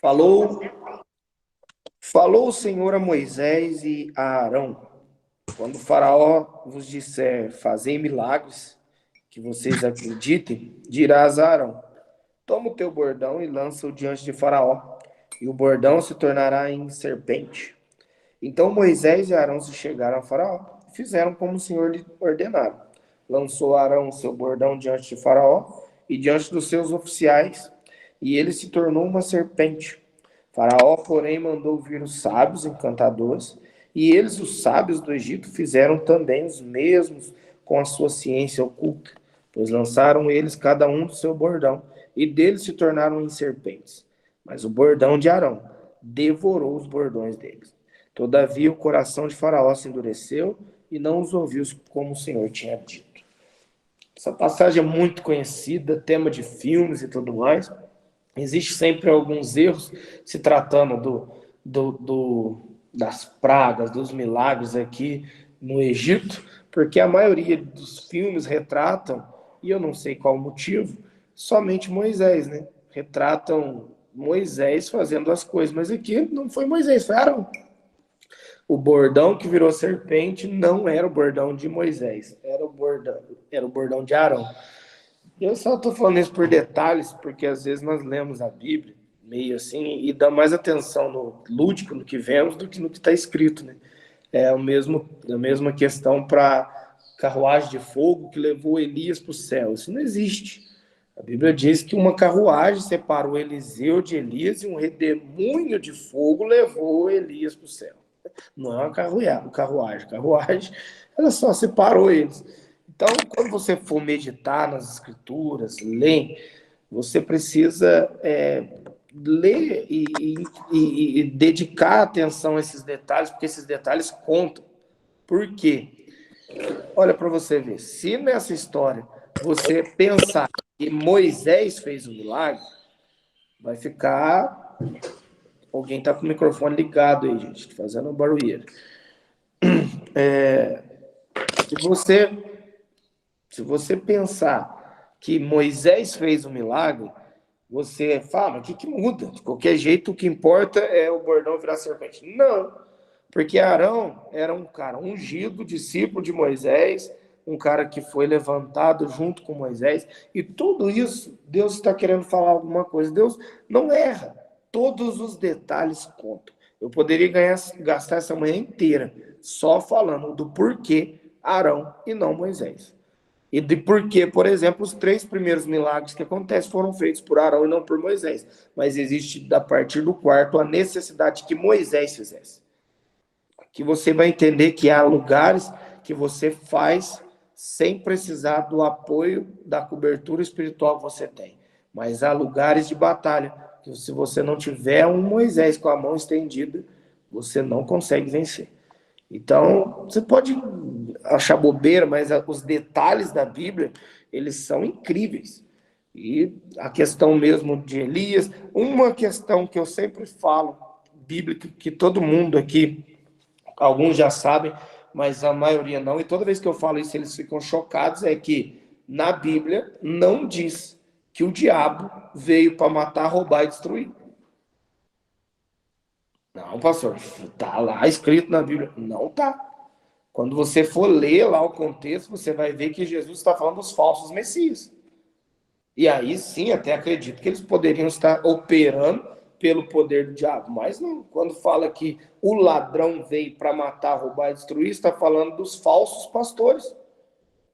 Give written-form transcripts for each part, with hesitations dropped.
Falou, falou o Senhor a Moisés e a Arão, quando o faraó vos disser, fazei milagres, que vocês acreditem, dirás a Arão, toma o teu bordão e lança-o diante de faraó, e o bordão se tornará em serpente. Então Moisés e Arão se chegaram a faraó, e fizeram como o Senhor lhe ordenara. Lançou Arão o seu bordão diante de faraó e diante dos seus oficiais, e ele se tornou uma serpente. Faraó, porém, mandou vir os sábios encantadores, e eles, os sábios do Egito, fizeram também os mesmos com a sua ciência oculta, pois lançaram eles cada um do seu bordão, e deles se tornaram em serpentes. Mas o bordão de Arão devorou os bordões deles. Todavia o coração de Faraó se endureceu e não os ouviu como o Senhor tinha dito. Essa passagem é muito conhecida, tema de filmes e tudo mais. Existe sempre alguns erros se tratando das pragas, dos milagres aqui no Egito, porque a maioria dos filmes retratam, e eu não sei qual o motivo, somente Moisés, né? Retratam Moisés fazendo as coisas, mas aqui não foi Moisés, foi Arão. O bordão que virou serpente não era o bordão de Moisés, era o bordão de Arão. Eu só estou falando isso por detalhes, porque às vezes nós lemos a Bíblia meio assim e dá mais atenção no lúdico, no que vemos, do que no que está escrito, né? É a mesma questão para carruagem de fogo que levou Elias para o céu. Isso não existe. A Bíblia diz que uma carruagem separou Eliseu de Elias e um redemoinho de fogo levou Elias para o céu. Não é uma carruagem. Carruagem, ela só separou eles. Então, quando você for meditar nas escrituras, ler, você precisa ler e dedicar atenção a esses detalhes, porque esses detalhes contam. Por quê? Olha para você ver, se nessa história você pensar que Moisés fez o milagre, vai ficar... Alguém está com o microfone ligado aí, gente, fazendo um barulheiro. Se você pensar que Moisés fez o milagre, você fala, mas o que muda? De qualquer jeito, o que importa é o bordão virar serpente. Não, porque Arão era um cara ungido, discípulo de Moisés, um cara que foi levantado junto com Moisés, e tudo isso, Deus está querendo falar alguma coisa. Deus não erra, todos os detalhes contam. Eu poderia gastar essa manhã inteira só falando do porquê Arão e não Moisés. E de porquê, por exemplo, os 3 primeiros milagres que acontecem foram feitos por Arão e não por Moisés. Mas existe, a partir do 4º, a necessidade que Moisés fizesse. Que você vai entender que há lugares que você faz sem precisar do apoio da cobertura espiritual que você tem. Mas há lugares de batalha que, se você não tiver um Moisés com a mão estendida, você não consegue vencer. Então, você pode achar bobeira, mas os detalhes da Bíblia, eles são incríveis. E a questão mesmo de Elias, uma questão que eu sempre falo, bíblica, que todo mundo aqui, alguns já sabem, mas a maioria não, e toda vez que eu falo isso eles ficam chocados, é que na Bíblia não diz que o diabo veio para matar, roubar e destruir. Não, pastor, tá lá escrito na Bíblia. Não tá. Quando você for ler lá o contexto, você vai ver que Jesus está falando dos falsos messias. E aí sim, até acredito que eles poderiam estar operando pelo poder do diabo. Mas não, quando fala que o ladrão veio para matar, roubar e destruir, está falando dos falsos pastores.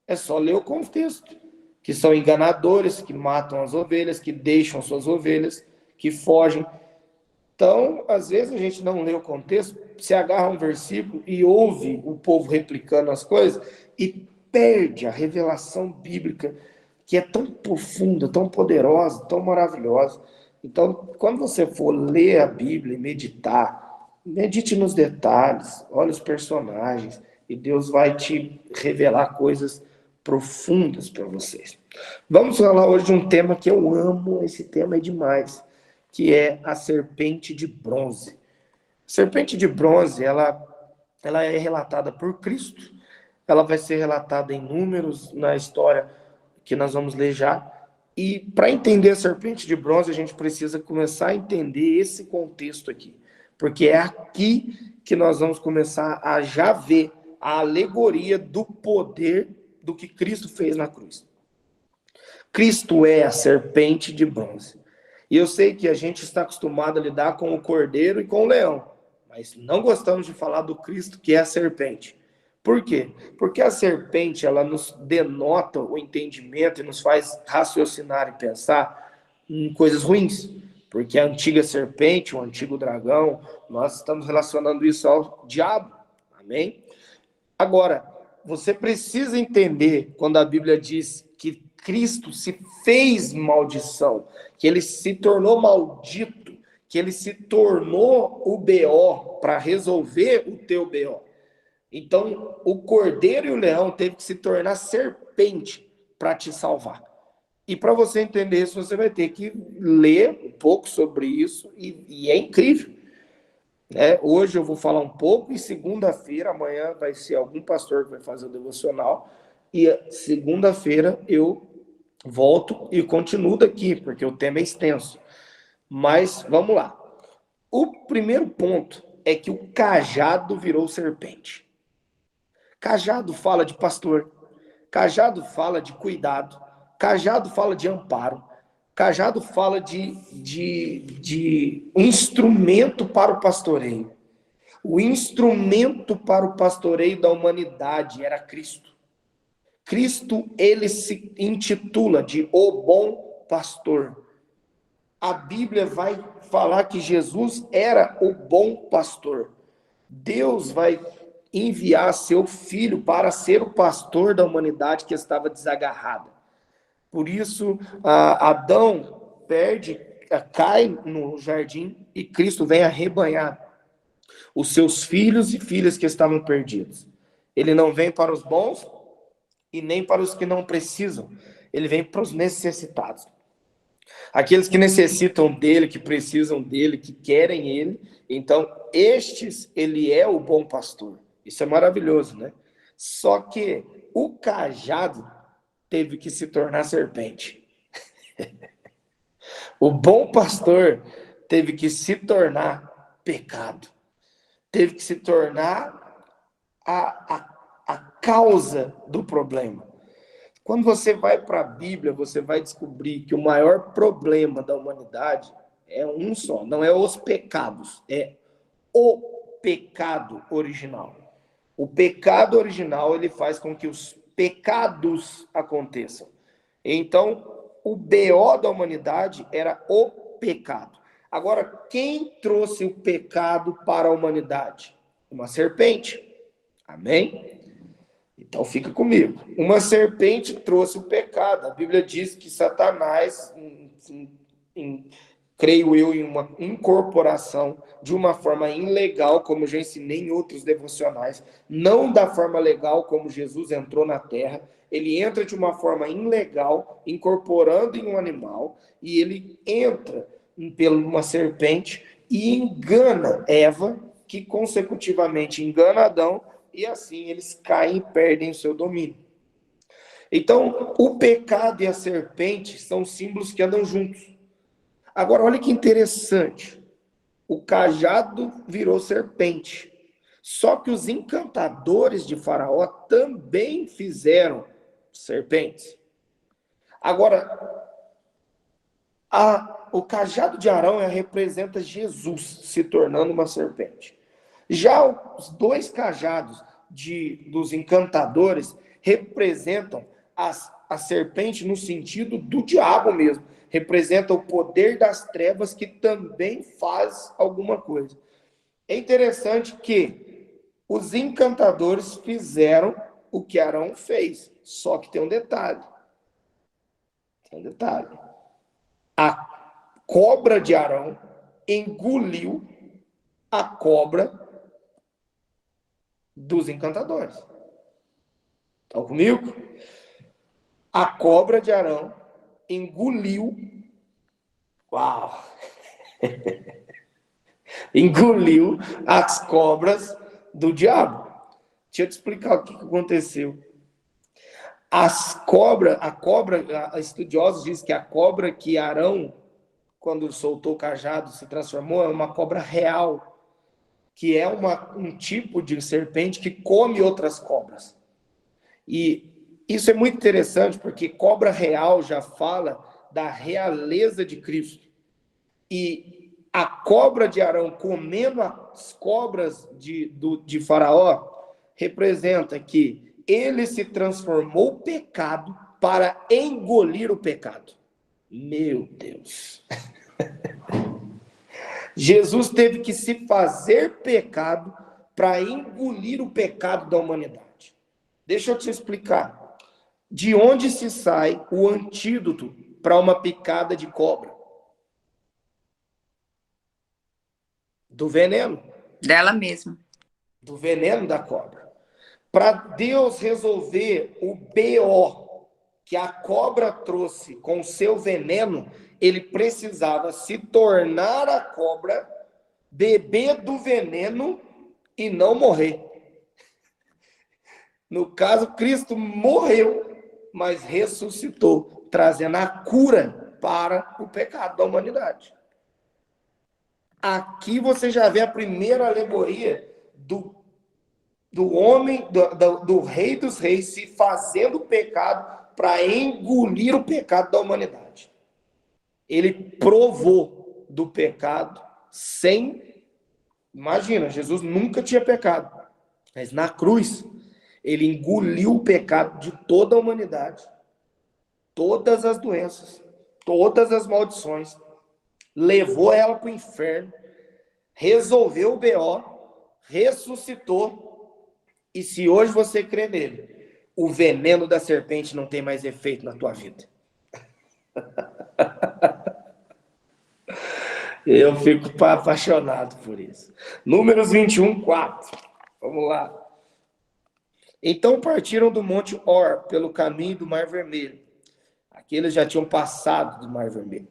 É só ler o contexto. Que são enganadores, que matam as ovelhas, que deixam suas ovelhas, que fogem. Então, às vezes a gente não lê o contexto, se agarra um versículo e ouve o povo replicando as coisas e perde a revelação bíblica, que é tão profunda, tão poderosa, tão maravilhosa. Então, quando você for ler a Bíblia e meditar, medite nos detalhes, olhe os personagens, e Deus vai te revelar coisas profundas para vocês. Vamos falar hoje de um tema que eu amo, esse tema é demais, que é a serpente de bronze. A serpente de bronze, ela é relatada por Cristo, ela vai ser relatada em números na história que nós vamos ler já, E para entender a serpente de bronze, a gente precisa começar a entender esse contexto aqui. Porque é aqui que nós vamos começar a já ver a alegoria do poder do que Cristo fez na cruz. Cristo é a serpente de bronze. E eu sei que a gente está acostumado a lidar com o cordeiro e com o leão, mas não gostamos de falar do Cristo que é a serpente. Por quê? Porque a serpente, ela nos denota o entendimento e nos faz raciocinar e pensar em coisas ruins. Porque a antiga serpente, o antigo dragão, nós estamos relacionando isso ao diabo. Amém? Agora, você precisa entender quando a Bíblia diz que Cristo se fez maldição, que ele se tornou maldito, que ele se tornou o BO para resolver o teu BO. Então, o cordeiro e o leão teve que se tornar serpente para te salvar. E para você entender isso, você vai ter que ler um pouco sobre isso, e é incrível. Hoje eu vou falar um pouco, e segunda-feira, amanhã vai ser algum pastor que vai fazer o devocional, e segunda-feira eu volto e continuo daqui, porque o tema é extenso. Mas vamos lá. O primeiro ponto é que o cajado virou serpente. Cajado fala de pastor, cajado fala de cuidado, cajado fala de amparo, cajado fala de instrumento para o pastoreio. O instrumento para o pastoreio da humanidade era Cristo. Cristo, ele se intitula de o bom pastor. A Bíblia vai falar que Jesus era o bom pastor. Deus vai enviar seu filho para ser o pastor da humanidade que estava desagarrada. Por isso, Adão cai no jardim e Cristo vem arrebanhar os seus filhos e filhas que estavam perdidos. Ele não vem para os bons e nem para os que não precisam. Ele vem para os necessitados. Aqueles que necessitam dele, que precisam dele, que querem ele. Então, ele é o bom pastor. Isso é maravilhoso, né? Só que o cajado teve que se tornar serpente. O bom pastor teve que se tornar pecado. Teve que se tornar a causa do problema. Quando você vai para a Bíblia, você vai descobrir que o maior problema da humanidade é um só, não é os pecados, é o pecado original. O pecado original, ele faz com que os pecados aconteçam. Então, o BO da humanidade era o pecado. Agora, quem trouxe o pecado para a humanidade? Uma serpente. Amém? Então fica comigo. Uma serpente trouxe o pecado. A Bíblia diz que Satanás, creio eu, em uma incorporação de uma forma ilegal, como eu já ensinei em outros devocionais, não da forma legal como Jesus entrou na terra, ele entra de uma forma ilegal, incorporando em um animal, e ele entra por uma serpente e engana Eva, que consecutivamente engana Adão, e assim eles caem e perdem o seu domínio. Então, o pecado e a serpente são símbolos que andam juntos. Agora, olha que interessante. O cajado virou serpente. Só que os encantadores de Faraó também fizeram serpentes. Agora, o cajado de Arão representa Jesus se tornando uma serpente. Já os dois cajados dos encantadores representam a serpente no sentido do diabo mesmo. Representa o poder das trevas que também faz alguma coisa. É interessante que os encantadores fizeram o que Arão fez. Só que tem um detalhe. A cobra de Arão engoliu a cobra dos encantadores. Estão comigo? A cobra de Arão engoliu. Uau! Engoliu as cobras do diabo. Deixa eu te explicar o que aconteceu. A estudiosos diz que a cobra que Arão, quando soltou o cajado, se transformou, é uma cobra real, que é um tipo de serpente que come outras cobras. E isso é muito interessante, porque cobra real já fala da realeza de Cristo. E a cobra de Arão comendo as cobras de Faraó representa que ele se transformou o pecado para engolir o pecado. Meu Deus! Jesus teve que se fazer pecado para engolir o pecado da humanidade. Deixa eu te explicar. De onde se sai o antídoto para uma picada de cobra? Do veneno. Dela mesma. Do veneno da cobra. Para Deus resolver o BO que a cobra trouxe com o seu veneno, ele precisava se tornar a cobra, beber do veneno e não morrer. No caso, Cristo morreu, mas ressuscitou, trazendo a cura para o pecado da humanidade. Aqui você já vê a primeira alegoria do homem, do rei dos reis, se fazendo pecado para engolir o pecado da humanidade. Ele provou do pecado sem... Imagina, Jesus nunca tinha pecado, mas na cruz ele engoliu o pecado de toda a humanidade, todas as doenças, todas as maldições, levou ela para o inferno, resolveu o BO, ressuscitou, e se hoje você crê nele, o veneno da serpente não tem mais efeito na tua vida. Eu fico apaixonado por isso. Números 21, 4. Vamos lá. Então partiram do Monte Or, pelo caminho do Mar Vermelho. Aqui eles já tinham passado do Mar Vermelho.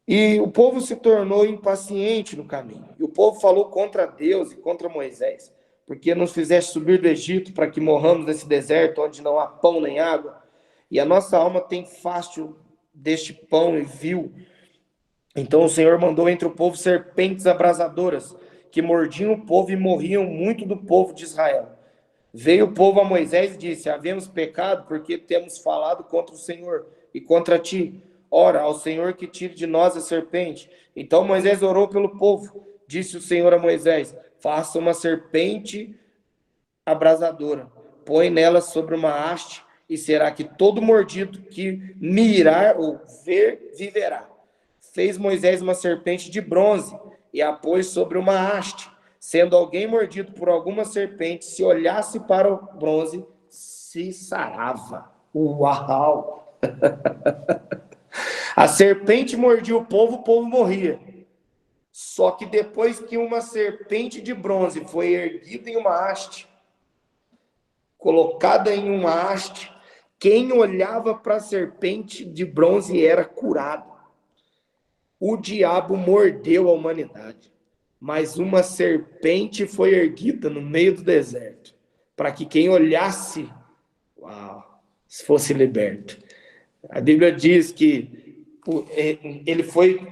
E o povo se tornou impaciente no caminho. E o povo falou contra Deus e contra Moisés. Porque nos fizeste subir do Egito para que morramos nesse deserto onde não há pão nem água. E a nossa alma tem fácil deste pão e vil. Então o Senhor mandou entre o povo serpentes abrasadoras, que mordiam o povo e morriam muito do povo de Israel. Veio o povo a Moisés e disse: havemos pecado porque temos falado contra o Senhor e contra ti. Ora, ao Senhor que tire de nós a serpente. Então Moisés orou pelo povo. Disse o Senhor a Moisés: faça uma serpente abrasadora, põe nela sobre uma haste, e será que todo mordido que mirar ou ver, viverá. Fez Moisés uma serpente de bronze e a pôs sobre uma haste. Sendo alguém mordido por alguma serpente, se olhasse para o bronze, se sarava. Uau! A serpente mordia o povo morria. Só que depois que uma serpente de bronze foi erguida em uma haste, colocada em uma haste, quem olhava para a serpente de bronze era curado. O diabo mordeu a humanidade, mas uma serpente foi erguida no meio do deserto, para que quem olhasse, fosse liberto. A Bíblia diz que ele foi,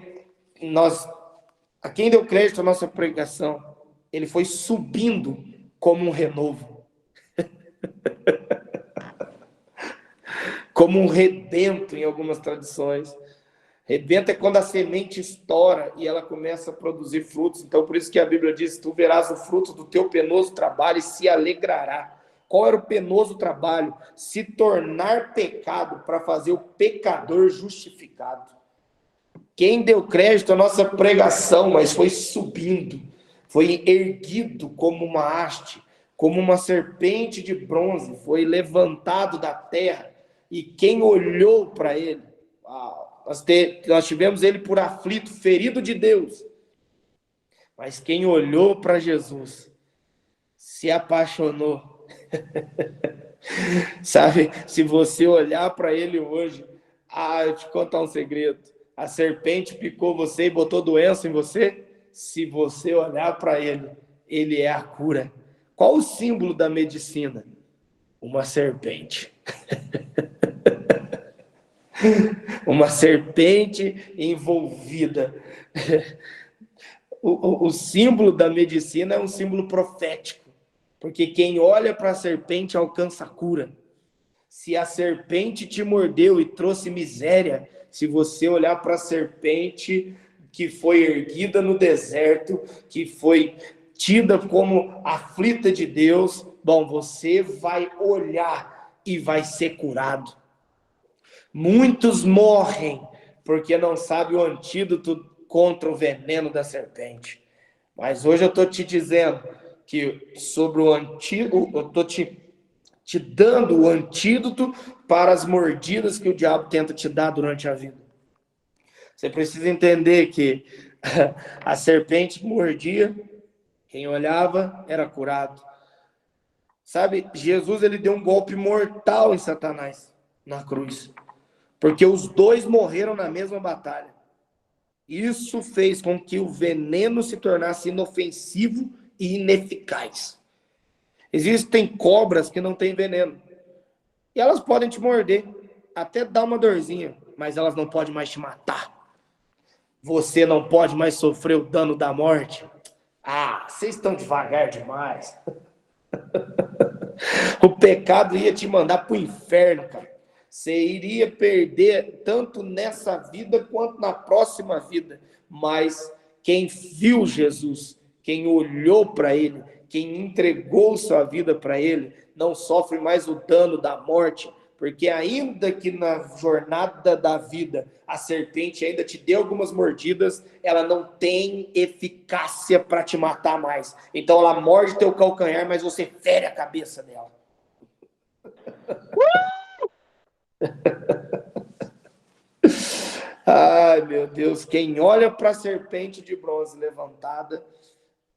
a quem deu crédito à nossa pregação, ele foi subindo como um renovo, como um rebento em algumas tradições. Rebento é quando a semente estoura e ela começa a produzir frutos. Então, por isso que a Bíblia diz: tu verás o fruto do teu penoso trabalho e se alegrará. Qual era o penoso trabalho? Se tornar pecado para fazer o pecador justificado. Quem deu crédito à nossa pregação, mas foi subindo, foi erguido como uma haste, como uma serpente de bronze, foi levantado da terra, e quem olhou para ele, nós tivemos ele por aflito, ferido de Deus, mas quem olhou para Jesus se apaixonou. Sabe, se você olhar para ele hoje, eu te contar um segredo: a serpente picou você e botou doença em você. Se você olhar para ele, ele é a cura. Qual o símbolo da medicina? uma serpente. Uma serpente envolvida. O símbolo da medicina é um símbolo profético, porque quem olha para a serpente alcança a cura. Se a serpente te mordeu e trouxe miséria, se você olhar para a serpente que foi erguida no deserto, que foi tida como aflita de Deus, bom, você vai olhar e vai ser curado. Muitos morrem porque não sabem o antídoto contra o veneno da serpente. Mas hoje eu estou te dizendo que sobre o antídoto, eu estou te dando o antídoto para as mordidas que o diabo tenta te dar durante a vida. Você precisa entender que a serpente mordia, quem olhava era curado. Sabe, Jesus ele deu um golpe mortal em Satanás na cruz, porque os dois morreram na mesma batalha. Isso fez com que o veneno se tornasse inofensivo e ineficaz. Existem cobras que não têm veneno. E elas podem te morder, até dar uma dorzinha, mas elas não podem mais te matar. Você não pode mais sofrer o dano da morte. Ah, vocês estão devagar demais. O pecado ia te mandar para o inferno, cara. Você iria perder tanto nessa vida quanto na próxima vida. Mas quem viu Jesus, quem olhou para ele, quem entregou sua vida para ele, não sofre mais o dano da morte. Porque ainda que na jornada da vida a serpente ainda te dê algumas mordidas, ela não tem eficácia para te matar mais. Então ela morde teu calcanhar, mas você fere a cabeça dela. Ai, meu Deus, quem olha para a serpente de bronze levantada,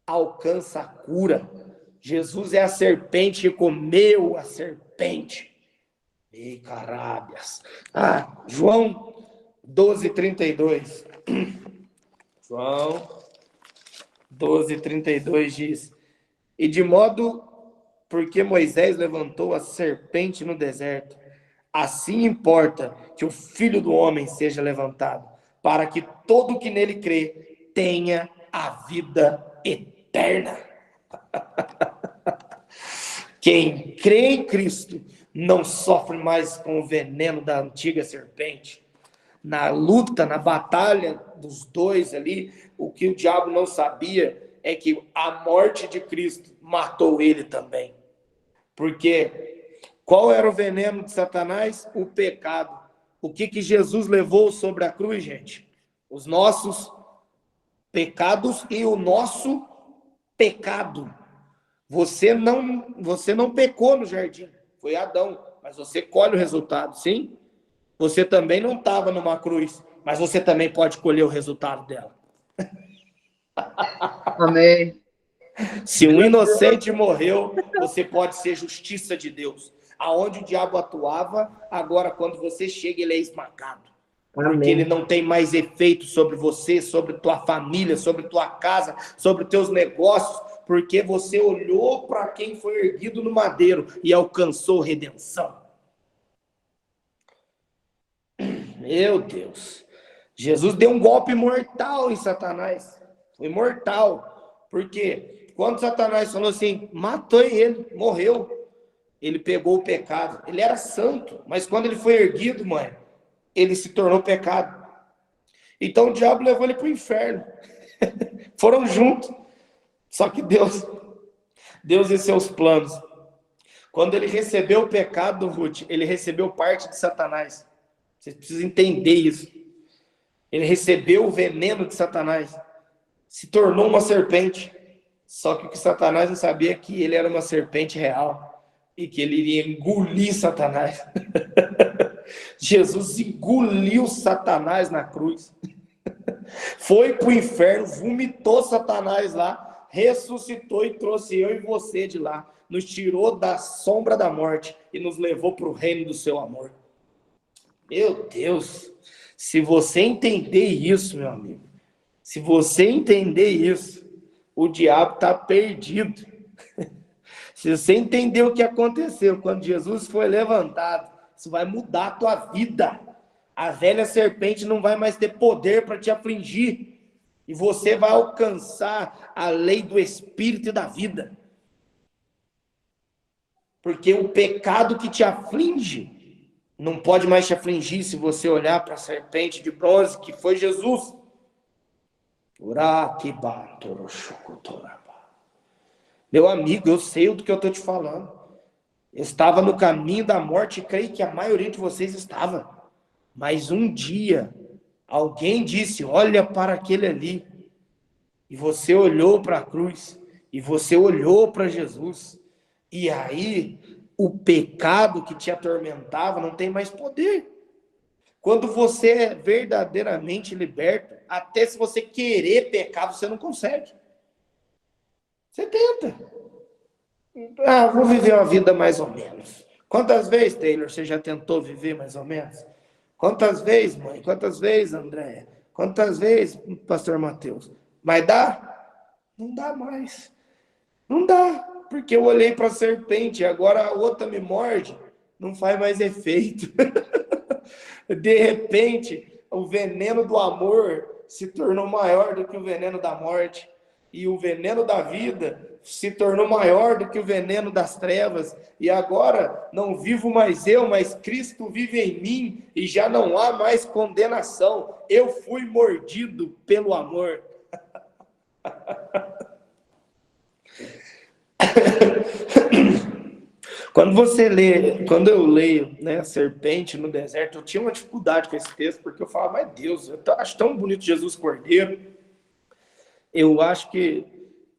alcança a cura. Jesus é a serpente que comeu a serpente. Ei, carábias. João 12:32. João 12:32 diz: e de modo porque Moisés levantou a serpente no deserto, assim importa que o Filho do Homem seja levantado, para que todo que nele crê tenha a vida eterna. Quem crê em Cristo não sofre mais com o veneno da antiga serpente. Na luta, na batalha dos dois ali, o que o diabo não sabia é que a morte de Cristo matou ele também. Porque qual era o veneno de Satanás? O pecado. O que Jesus levou sobre a cruz, gente? Os nossos pecados e o nosso pecado. Você não pecou no jardim, foi Adão, mas você colhe o resultado, sim? Você também não estava numa cruz, mas você também pode colher o resultado dela. Amém. Se um inocente morreu, você pode ser justiça de Deus. Aonde o diabo atuava, agora quando você chega, ele é esmagado. Amém. Porque ele não tem mais efeito sobre você, sobre tua família, sobre tua casa, sobre teus negócios, porque você olhou para quem foi erguido no madeiro e alcançou redenção. Meu Deus. Jesus deu um golpe mortal em Satanás. Foi mortal. Por quê? Quando Satanás falou assim, matou ele, morreu. Ele pegou o pecado. Ele era santo, mas quando ele foi erguido, mãe, ele se tornou pecado. Então o diabo levou ele para o inferno. Foram juntos. Só que Deus e seus planos. Quando ele recebeu o pecado, Ruth, ele recebeu parte de Satanás. Você precisa entender isso. Ele recebeu o veneno de Satanás. Se tornou uma serpente. Só que o que Satanás não sabia é que ele era uma serpente real. E que ele iria engolir Satanás. Jesus engoliu Satanás na cruz. Foi para o inferno, vomitou Satanás lá, ressuscitou e trouxe eu e você de lá. Nos tirou da sombra da morte e nos levou para o reino do seu amor. Meu Deus, se você entender isso, meu amigo, se você entender isso, o diabo está perdido. Se você entender o que aconteceu quando Jesus foi levantado, isso vai mudar a tua vida. A velha serpente não vai mais ter poder para te afligir. E você vai alcançar a lei do Espírito e da vida. Porque o pecado que te aflige não pode mais te afligir se você olhar para a serpente de bronze que foi Jesus. Meu amigo, eu sei do que eu estou te falando. Eu estava no caminho da morte e creio que a maioria de vocês estava. Mas um dia, alguém disse, olha para aquele ali. E você olhou para a cruz. E você olhou para Jesus. E aí, o pecado que te atormentava não tem mais poder. Quando você é verdadeiramente liberto, até se você querer pecar, você não consegue. Você tenta. Vou viver uma vida mais ou menos. Quantas vezes, Taylor, você já tentou viver mais ou menos? Quantas vezes, mãe? Quantas vezes, Andréia? Quantas vezes, pastor Mateus? Mas dá? Não dá mais. Não dá, porque eu olhei para a serpente, agora a outra me morde, não faz mais efeito. De repente, o veneno do amor se tornou maior do que o veneno da morte. E o veneno da vida se tornou maior do que o veneno das trevas. E agora não vivo mais eu, mas Cristo vive em mim. E já não há mais condenação. Eu fui mordido pelo amor. Quando eu leio, né, serpente no deserto, eu tinha uma dificuldade com esse texto, porque eu falava, mas Deus, eu acho tão bonito Jesus Cordeiro, eu acho que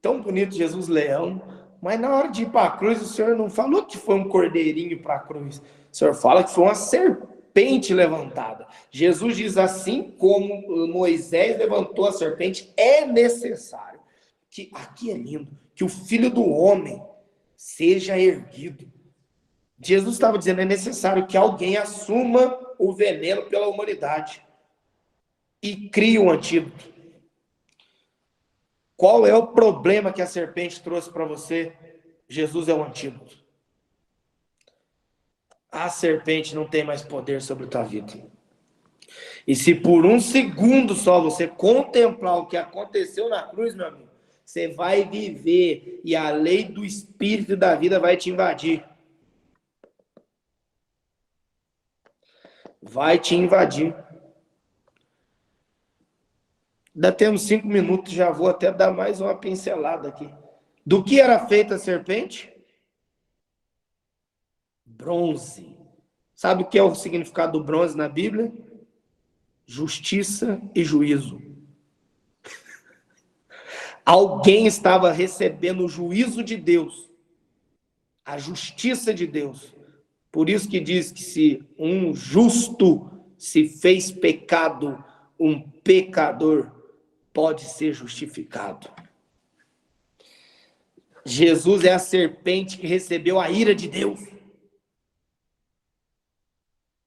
tão bonito Jesus Leão, mas na hora de ir para a cruz, o Senhor não falou que foi um cordeirinho para a cruz, o Senhor fala que foi uma serpente levantada. Jesus diz, assim como Moisés levantou a serpente, é necessário, que aqui é lindo, que o Filho do Homem seja erguido. Jesus estava dizendo, é necessário que alguém assuma o veneno pela humanidade e crie um antídoto. Qual é o problema que a serpente trouxe para você? Jesus é o antídoto. A serpente não tem mais poder sobre a tua vida. E se por um segundo só você contemplar o que aconteceu na cruz, meu amigo, você vai viver e a lei do Espírito da vida vai te invadir. Vai te invadir. Ainda temos 5 minutos, já vou até dar mais uma pincelada aqui. Do que era feita a serpente? Bronze. Sabe o que é o significado do bronze na Bíblia? Justiça e juízo. Alguém estava recebendo o juízo de Deus, a justiça de Deus. Por isso que diz que se um justo se fez pecado, um pecador pode ser justificado. Jesus é a serpente que recebeu a ira de Deus.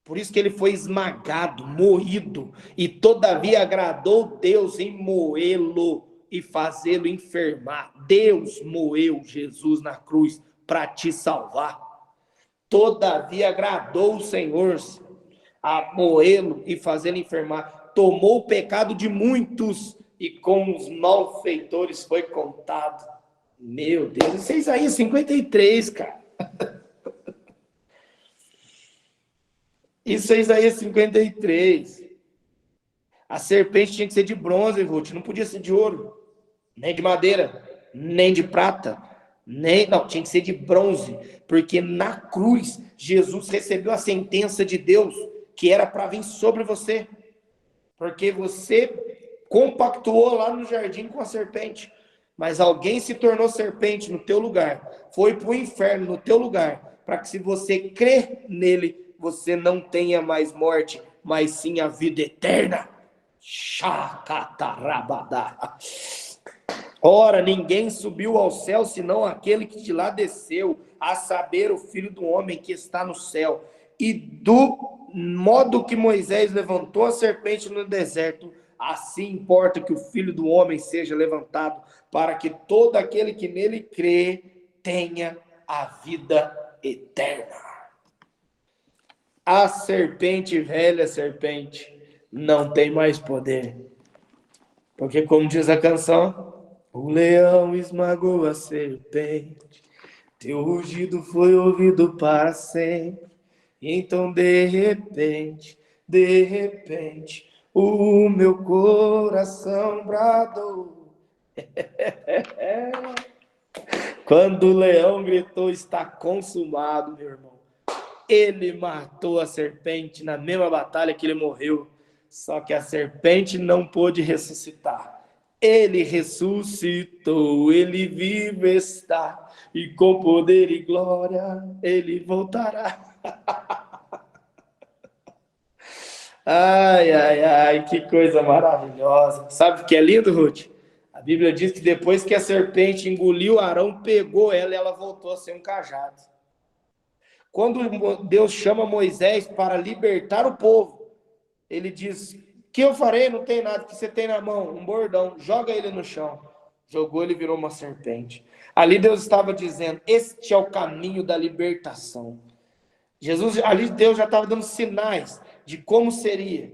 Por isso que ele foi esmagado, moído, e todavia agradou Deus em moê-lo e fazê-lo enfermar. Deus moeu Jesus na cruz para te salvar. Todavia agradou o Senhor a moê-lo e fazê-lo enfermar. Tomou o pecado de muitos e com os malfeitores foi contado. Meu Deus, isso é Isaías 53, cara. Isso é Isaías 53. A serpente tinha que ser de bronze, Ruth, não podia ser de ouro, nem de madeira, nem de prata, não, tinha que ser de bronze, porque na cruz Jesus recebeu a sentença de Deus que era para vir sobre você, porque você compactuou lá no jardim com a serpente, mas alguém se tornou serpente no teu lugar, foi para o inferno no teu lugar, para que se você crer nele, você não tenha mais morte, mas sim a vida eterna. Chacatarabadá. Ora, ninguém subiu ao céu, senão aquele que de lá desceu, a saber, o Filho do Homem que está no céu. E do modo que Moisés levantou a serpente no deserto, assim importa que o Filho do Homem seja levantado, para que todo aquele que nele crê tenha a vida eterna. A serpente, velha serpente, não tem mais poder. Porque, como diz a canção, o leão esmagou a serpente, teu rugido foi ouvido para sempre. Então, de repente, o meu coração bradou. Quando o leão gritou, está consumado, meu irmão. Ele matou a serpente na mesma batalha que ele morreu. Só que a serpente não pôde ressuscitar. Ele ressuscitou, ele vive está, e com poder e glória ele voltará. Ai, ai, ai, que coisa maravilhosa. Sabe o que é lindo, Ruth? A Bíblia diz que depois que a serpente engoliu Arão, pegou ela e ela voltou a ser um cajado. Quando Deus chama Moisés para libertar o povo, ele diz: que eu farei? Não tem nada. Que você tem na mão? Um bordão. Joga ele no chão. Jogou, ele virou uma serpente. Ali Deus estava dizendo: este é o caminho da libertação. Ali Deus já estava dando sinais de como seria.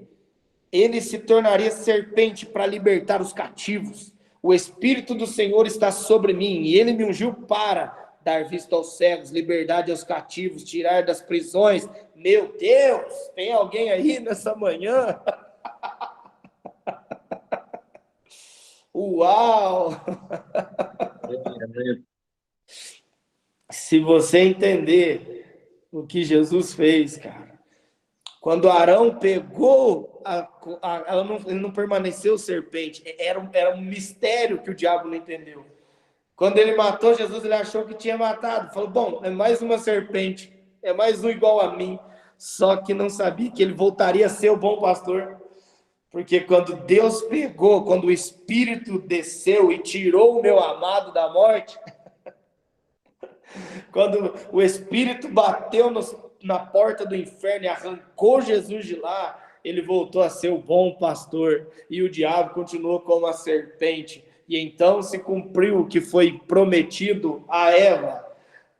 Ele se tornaria serpente para libertar os cativos. O Espírito do Senhor está sobre mim e ele me ungiu para dar vista aos cegos, liberdade aos cativos, tirar das prisões. Meu Deus, tem alguém aí nessa manhã? Uau! Se você entender o que Jesus fez, cara, quando Arão pegou, ele não permaneceu serpente, era um mistério que o diabo não entendeu. Quando ele matou Jesus, ele achou que tinha matado, falou: bom, é mais uma serpente, é mais um igual a mim, só que não sabia que ele voltaria a ser o bom pastor. Porque quando Deus pegou, quando o Espírito desceu e tirou o meu amado da morte, quando o Espírito bateu na porta do inferno e arrancou Jesus de lá, ele voltou a ser o bom pastor, e o diabo continuou como a serpente. E então se cumpriu o que foi prometido a Eva: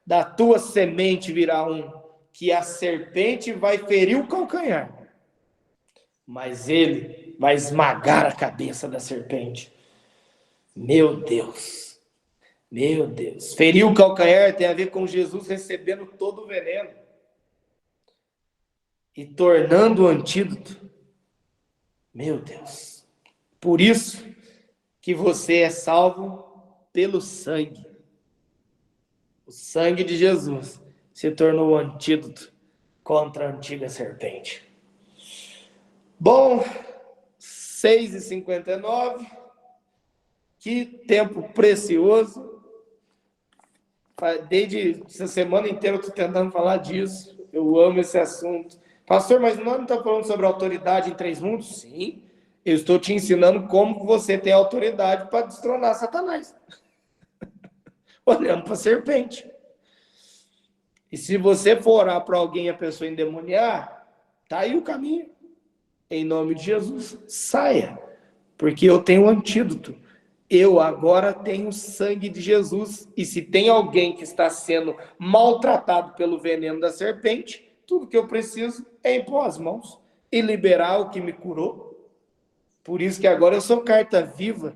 da tua semente virá um, que a serpente vai ferir o calcanhar, mas ele vai esmagar a cabeça da serpente. Meu Deus, meu Deus. Ferir o calcanhar tem a ver com Jesus recebendo todo o veneno e tornando o antídoto. Meu Deus. Por isso que você é salvo pelo sangue. O sangue de Jesus se tornou o antídoto contra a antiga serpente. Bom, 6h59, que tempo precioso. Desde essa semana inteira eu estou tentando falar disso. Eu amo esse assunto. Pastor, mas nós não estamos falando sobre autoridade em 3 mundos? Sim, eu estou te ensinando como você tem autoridade para destronar Satanás. Olhando para a serpente. E se você for orar para alguém e a pessoa endemoniar, tá aí o caminho. Em nome de Jesus, saia. Porque eu tenho um antídoto. Eu agora tenho o sangue de Jesus. E se tem alguém que está sendo maltratado pelo veneno da serpente, tudo que eu preciso é impor as mãos e liberar o que me curou. Por isso que agora eu sou carta viva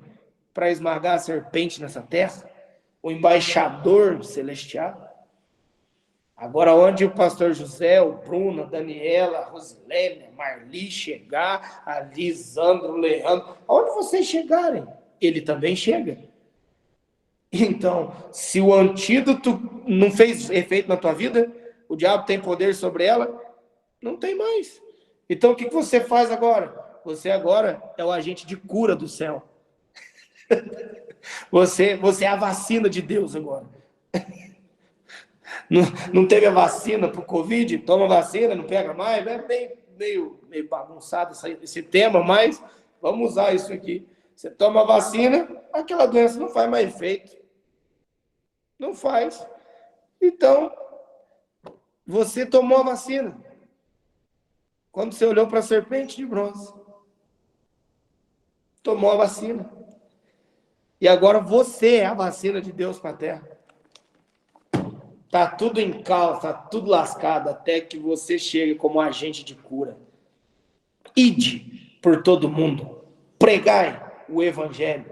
para esmagar a serpente nessa terra. O embaixador celestial. Agora, onde o pastor José, o Bruno, a Daniela, a Rosilene, a Marli chegar, a Lisandro, o Leandro, aonde vocês chegarem, ele também chega. Então, se o antídoto não fez efeito na tua vida, o diabo tem poder sobre ela, não tem mais. Então, o que você faz agora? Você agora é o agente de cura do céu. Você é a vacina de Deus agora. Não teve a vacina para o Covid? Toma vacina, não pega mais? É meio bagunçado esse tema, mas vamos usar isso aqui. Você toma a vacina, aquela doença não faz mais efeito. Não faz. Então, você tomou a vacina. Quando você olhou para a serpente de bronze, tomou a vacina. E agora você é a vacina de Deus para a terra. Tá tudo em caos, tá tudo lascado, até que você chegue como agente de cura. Ide por todo mundo, pregai o evangelho,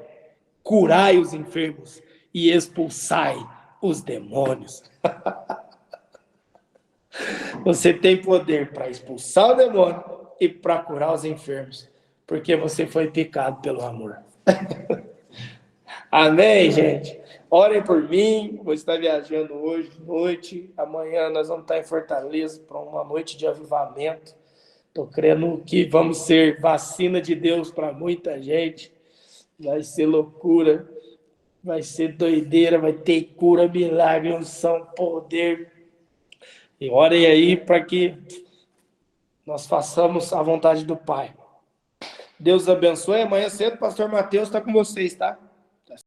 curai os enfermos e expulsai os demônios. Você tem poder para expulsar o demônio e para curar os enfermos, porque você foi picado pelo amor. Amém, gente? Orem por mim. Vou estar viajando hoje de noite. Amanhã nós vamos estar em Fortaleza para uma noite de avivamento. Estou crendo que vamos ser vacina de Deus para muita gente. Vai ser loucura, vai ser doideira, vai ter cura, milagre, unção, poder. E orem aí para que nós façamos a vontade do Pai. Deus abençoe. Amanhã cedo, pastor Mateus está com vocês, tá?